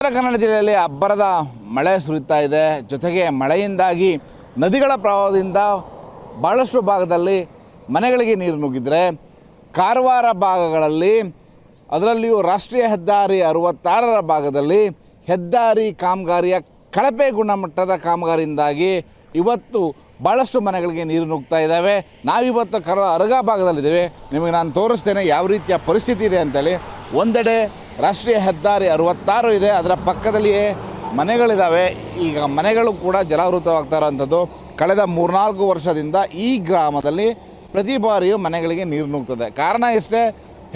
ಉತ್ತರ ಕನ್ನಡ ಜಿಲ್ಲೆಯಲ್ಲಿ ಅಬ್ಬರದ ಮಳೆ ಸುರಿತಾ ಇದೆ. ಜೊತೆಗೆ ಮಳೆಯಿಂದಾಗಿ ನದಿಗಳ ಪ್ರವಾಹದಿಂದ ಭಾಳಷ್ಟು ಭಾಗದಲ್ಲಿ ಮನೆಗಳಿಗೆ ನೀರು ನುಗ್ಗಿದ್ರೆ, ಕಾರವಾರ ಭಾಗಗಳಲ್ಲಿ ಅದರಲ್ಲಿಯೂ ರಾಷ್ಟ್ರೀಯ ಹೆದ್ದಾರಿ 66ರ ಭಾಗದಲ್ಲಿ ಹೆದ್ದಾರಿ ಕಾಮಗಾರಿಯ ಕಳಪೆ ಗುಣಮಟ್ಟದ ಕಾಮಗಾರಿಯಿಂದಾಗಿ ಇವತ್ತು ಭಾಳಷ್ಟು ಮನೆಗಳಿಗೆ ನೀರು ನುಗ್ತಾ ಇದ್ದಾವೆ. ನಾವಿವತ್ತು ಅರಗ ಭಾಗದಲ್ಲಿದ್ದೇವೆ. ನಿಮಗೆ ನಾನು ತೋರಿಸ್ತೇನೆ ಯಾವ ರೀತಿಯ ಪರಿಸ್ಥಿತಿ ಇದೆ ಅಂತೇಳಿ. ಒಂದೆಡೆ ರಾಷ್ಟ್ರೀಯ ಹೆದ್ದಾರಿ 66 ಇದೆ, ಅದರ ಪಕ್ಕದಲ್ಲಿಯೇ ಮನೆಗಳಿದ್ದಾವೆ. ಈಗ ಮನೆಗಳು ಕೂಡ ಜಲಾವೃತವಾಗ್ತಾ ಇರೋವಂಥದ್ದು. ಕಳೆದ 3-4 ವರ್ಷದಿಂದ ಈ ಗ್ರಾಮದಲ್ಲಿ ಪ್ರತಿ ಬಾರಿಯೂ ಮನೆಗಳಿಗೆ ನೀರು ನುಗ್ತದೆ. ಕಾರಣ ಇಷ್ಟೇ,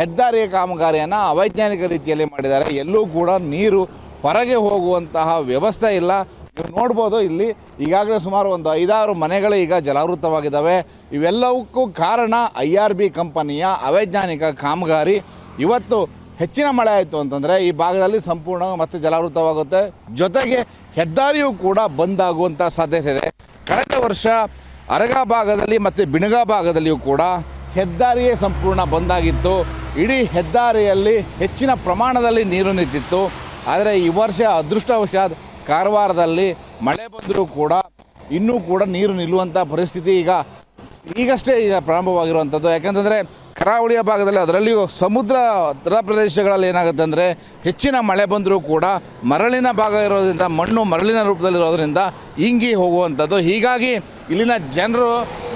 ಹೆದ್ದಾರಿಯ ಕಾಮಗಾರಿಯನ್ನು ಅವೈಜ್ಞಾನಿಕ ರೀತಿಯಲ್ಲಿ ಮಾಡಿದ್ದಾರೆ. ಎಲ್ಲೂ ಕೂಡ ನೀರು ಹೊರಗೆ ಹೋಗುವಂತಹ ವ್ಯವಸ್ಥೆ ಇಲ್ಲ. ನೀವು ನೋಡ್ಬೋದು, ಇಲ್ಲಿ ಈಗಾಗಲೇ ಸುಮಾರು ಒಂದು 5-6 ಮನೆಗಳು ಈಗ ಜಲಾವೃತವಾಗಿದ್ದಾವೆ. ಇವೆಲ್ಲವಕ್ಕೂ ಕಾರಣ IRB ಕಂಪನಿಯ ಅವೈಜ್ಞಾನಿಕ ಕಾಮಗಾರಿ. ಇವತ್ತು ಹೆಚ್ಚಿನ ಮಳೆ ಆಯಿತು ಅಂತಂದರೆ ಈ ಭಾಗದಲ್ಲಿ ಸಂಪೂರ್ಣ ಮತ್ತೆ ಜಲಾವೃತವಾಗುತ್ತೆ. ಜೊತೆಗೆ ಹೆದ್ದಾರಿಯೂ ಕೂಡ ಬಂದಾಗುವಂಥ ಸಾಧ್ಯತೆ ಇದೆ. ಕಳೆದ ವರ್ಷ ಅರಗ ಭಾಗದಲ್ಲಿ ಮತ್ತು ಬಿಣಗ ಭಾಗದಲ್ಲಿಯೂ ಕೂಡ ಹೆದ್ದಾರಿಯೇ ಸಂಪೂರ್ಣ ಬಂದಾಗಿತ್ತು. ಇಡೀ ಹೆದ್ದಾರಿಯಲ್ಲಿ ಹೆಚ್ಚಿನ ಪ್ರಮಾಣದಲ್ಲಿ ನೀರು ನಿಂತಿತ್ತು. ಆದರೆ ಈ ವರ್ಷ ಅದೃಷ್ಟವಶಾತ್ ಕಾರವಾರದಲ್ಲಿ ಮಳೆ ಬಂದರೂ ಕೂಡ ಇನ್ನೂ ಕೂಡ ನೀರು ನಿಲ್ಲುವಂಥ ಪರಿಸ್ಥಿತಿ ಈಗಷ್ಟೇ ಪ್ರಾರಂಭವಾಗಿರುವಂಥದ್ದು. ಯಾಕಂತಂದರೆ ಕರಾವಳಿಯ ಭಾಗದಲ್ಲಿ ಅದರಲ್ಲಿಯೂ ಸಮುದ್ರ ಪ್ರದೇಶಗಳಲ್ಲಿ ಏನಾಗುತ್ತೆ ಅಂದರೆ ಹೆಚ್ಚಿನ ಮಳೆ ಬಂದರೂ ಕೂಡ ಮರಳಿನ ಭಾಗ ಇರೋದ್ರಿಂದ, ಮಣ್ಣು ಮರಳಿನ ರೂಪದಲ್ಲಿರೋದ್ರಿಂದ ಇಂಗಿ ಹೋಗುವಂಥದ್ದು. ಹೀಗಾಗಿ ಇಲ್ಲಿನ ಜನರು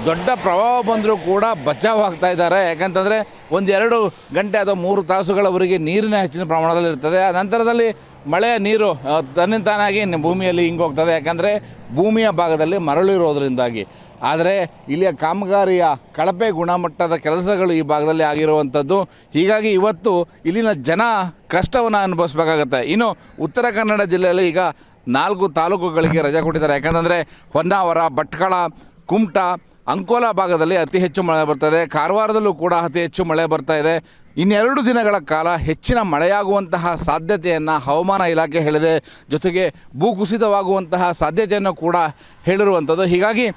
ದೊಡ್ಡ ಪ್ರವಾಹ ಬಂದರೂ ಕೂಡ ಬಚಾವಾಗ್ತಾ ಇದ್ದಾರೆ. ಯಾಕಂತಂದರೆ 1-2 ಗಂಟೆ ಅಥವಾ 3 ತಾಸುಗಳವರೆಗೆ ನೀರಿನ ಹೆಚ್ಚಿನ ಪ್ರಮಾಣದಲ್ಲಿ ಇರ್ತದೆ. ಆ ನಂತರದಲ್ಲಿ ಮಳೆಯ ನೀರು ತನ್ನಿಂತಾನಾಗಿ ಭೂಮಿಯಲ್ಲಿ ಹಿಂಗೋಗ್ತದೆ. ಯಾಕಂದರೆ ಭೂಮಿಯ ಭಾಗದಲ್ಲಿ ಮರಳು ಇರೋದರಿಂದಾಗಿ. ಆದರೆ ಇಲ್ಲಿಯ ಕಾಮಗಾರಿಯ ಕಳಪೆ ಗುಣಮಟ್ಟದ ಕೆಲಸಗಳು ಈ ಭಾಗದಲ್ಲಿ ಆಗಿರುವಂಥದ್ದು. ಹೀಗಾಗಿ ಇವತ್ತು ಇಲ್ಲಿನ ಜನ ಕಷ್ಟವನ್ನು ಅನುಭವಿಸ್ಬೇಕಾಗತ್ತೆ. ಇನ್ನು ಉತ್ತರ ಕನ್ನಡ ಜಿಲ್ಲೆಯಲ್ಲಿ ಈಗ 4 ತಾಲೂಕುಗಳಿಗೆ ರಜೆ ಕೊಟ್ಟಿದ್ದಾರೆ. ಯಾಕಂತಂದರೆ ಹೊನ್ನಾವರ, ಭಟ್ಕಳ, ಕುಮಟಾ, ಅಂಕೋಲಾ ಭಾಗದಲ್ಲಿ ಅತಿ ಹೆಚ್ಚು ಮಳೆ ಬರ್ತದೆ. ಕಾರವಾರದಲ್ಲೂ ಕೂಡ ಅತಿ ಹೆಚ್ಚು ಮಳೆ ಬರ್ತಾ ಇದೆ. 2 ದಿನಗಳ ಕಾಲ ಹೆಚ್ಚಿನ ಮಳೆಯಾಗುವಂತಹ ಸಾಧ್ಯತೆಯನ್ನು ಹವಾಮಾನ ಇಲಾಖೆ ಹೇಳಿದೆ. ಜೊತೆಗೆ ಭೂಕುಸಿತವಾಗುವಂತಹ ಸಾಧ್ಯತೆಯನ್ನು ಕೂಡ ಹೇಳಿರುವಂಥದ್ದು. ಹೀಗಾಗಿ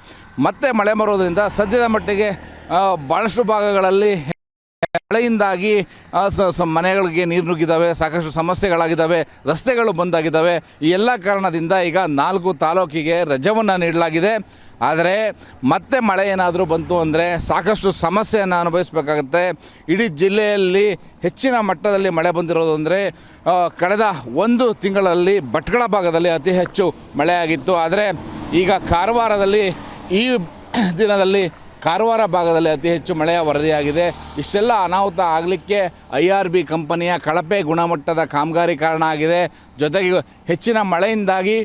ಮತ್ತೆ ಮಳೆ ಬರೋದ್ರಿಂದ ಸದ್ಯದ ಮಟ್ಟಿಗೆ ಭಾಳಷ್ಟು ಭಾಗಗಳಲ್ಲಿ ಮಳೆಯಿಂದಾಗಿ ಮನೆಗಳಿಗೆ ನೀರು ನುಗ್ಗಿದ್ದಾವೆ, ಸಾಕಷ್ಟು ಸಮಸ್ಯೆಗಳಾಗಿದ್ದಾವೆ, ರಸ್ತೆಗಳು ಬಂದಾಗಿದ್ದಾವೆ. ಈ ಎಲ್ಲ ಕಾರಣದಿಂದ ಈಗ 4 ತಾಲೂಕಿಗೆ ರಜೆಯನ್ನು ನೀಡಲಾಗಿದೆ. ಆದರೆ ಮತ್ತೆ ಮಳೆ ಏನಾದರೂ ಬಂತು ಅಂದರೆ ಸಾಕಷ್ಟು ಸಮಸ್ಯೆಯನ್ನು ಅನುಭವಿಸಬೇಕಾಗುತ್ತೆ. ಇಡೀ ಜಿಲ್ಲೆಯಲ್ಲಿ ಹೆಚ್ಚಿನ ಮಟ್ಟದಲ್ಲಿ ಮಳೆ ಬಂದಿರೋದು ಅಂದರೆ ಕಳೆದ 1 ತಿಂಗಳಲ್ಲಿ ಭಟ್ಕಳ ಭಾಗದಲ್ಲಿ ಅತಿ ಹೆಚ್ಚು ಮಳೆಯಾಗಿತ್ತು. ಆದರೆ ಈಗ ಕಾರವಾರದಲ್ಲಿ ಈ ದಿನದಲ್ಲಿ ಕಾರವಾರ ಭಾಗದಲ್ಲಿ ಅತಿ ಹೆಚ್ಚು ಮಳೆಯ ವರದಿಯಾಗಿದೆ. ಇಷ್ಟೆಲ್ಲ ಅನಾಹುತ ಆಗಲಿಕ್ಕೆ IRB ಕಂಪನಿಯ ಕಳಪೆ ಗುಣಮಟ್ಟದ ಕಾಮಗಾರಿ ಕಾರಣ ಆಗಿದೆ. ಜೊತೆಗೆ ಹೆಚ್ಚಿನ ಮಳೆಯಿಂದಾಗಿ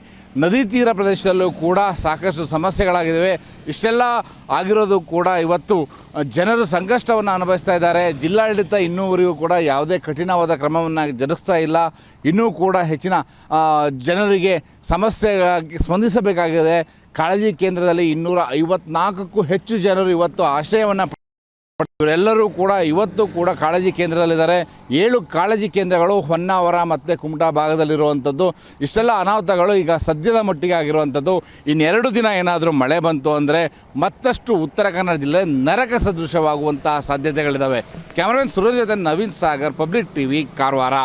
ನದಿ ತೀರ ಪ್ರದೇಶದಲ್ಲೂ ಕೂಡ ಸಾಕಷ್ಟು ಸಮಸ್ಯೆಗಳಾಗಿವೆ. ಇಷ್ಟೆಲ್ಲ ಆಗಿರೋದು ಕೂಡ ಇವತ್ತು ಜನರು ಸಂಕಷ್ಟವನ್ನು ಅನುಭವಿಸ್ತಾ ಇದ್ದಾರೆ. ಜಿಲ್ಲಾಡಳಿತ ಇನ್ನೂವರೆಗೂ ಕೂಡ ಯಾವುದೇ ಕಠಿಣವಾದ ಕ್ರಮವನ್ನು ಜರುಗಿಸ್ತಾ ಇಲ್ಲ. ಇನ್ನೂ ಕೂಡ ಹೆಚ್ಚಿನ ಜನರಿಗೆ ಸಮಸ್ಯೆಗಾಗಿ ಸ್ಪಂದಿಸಬೇಕಾಗಿದೆ. ಕಾಳಜಿ ಕೇಂದ್ರದಲ್ಲಿ 254ಕ್ಕೂ ಹೆಚ್ಚು ಜನರು ಇವತ್ತು ಆಶ್ರಯವನ್ನು ಇವರೆಲ್ಲರೂ ಕೂಡ ಇವತ್ತು ಕೂಡ ಕಾಳಜಿ ಕೇಂದ್ರದಲ್ಲಿದ್ದಾರೆ. 7 ಕಾಳಜಿ ಕೇಂದ್ರಗಳು ಹೊನ್ನಾವರ ಮತ್ತು ಕುಮಟಾ ಭಾಗದಲ್ಲಿರುವಂಥದ್ದು. ಇಷ್ಟೆಲ್ಲ ಅನಾಹುತಗಳು ಈಗ ಸದ್ಯದ ಮಟ್ಟಿಗೆ ಆಗಿರುವಂಥದ್ದು. 2 ದಿನ ಏನಾದರೂ ಮಳೆ ಬಂತು ಅಂದರೆ ಮತ್ತಷ್ಟು ಉತ್ತರ ಕನ್ನಡ ಜಿಲ್ಲೆ ನರಕ ಸದೃಶವಾಗುವಂತಹ ಸಾಧ್ಯತೆಗಳಿದ್ದಾವೆ. ಕ್ಯಾಮರಾಮನ್ ಸುರೇಶ್ ಜೊತೆ ನವೀನ್ ಸಾಗರ್, ಪಬ್ಲಿಕ್ TV, ಕಾರವಾರ.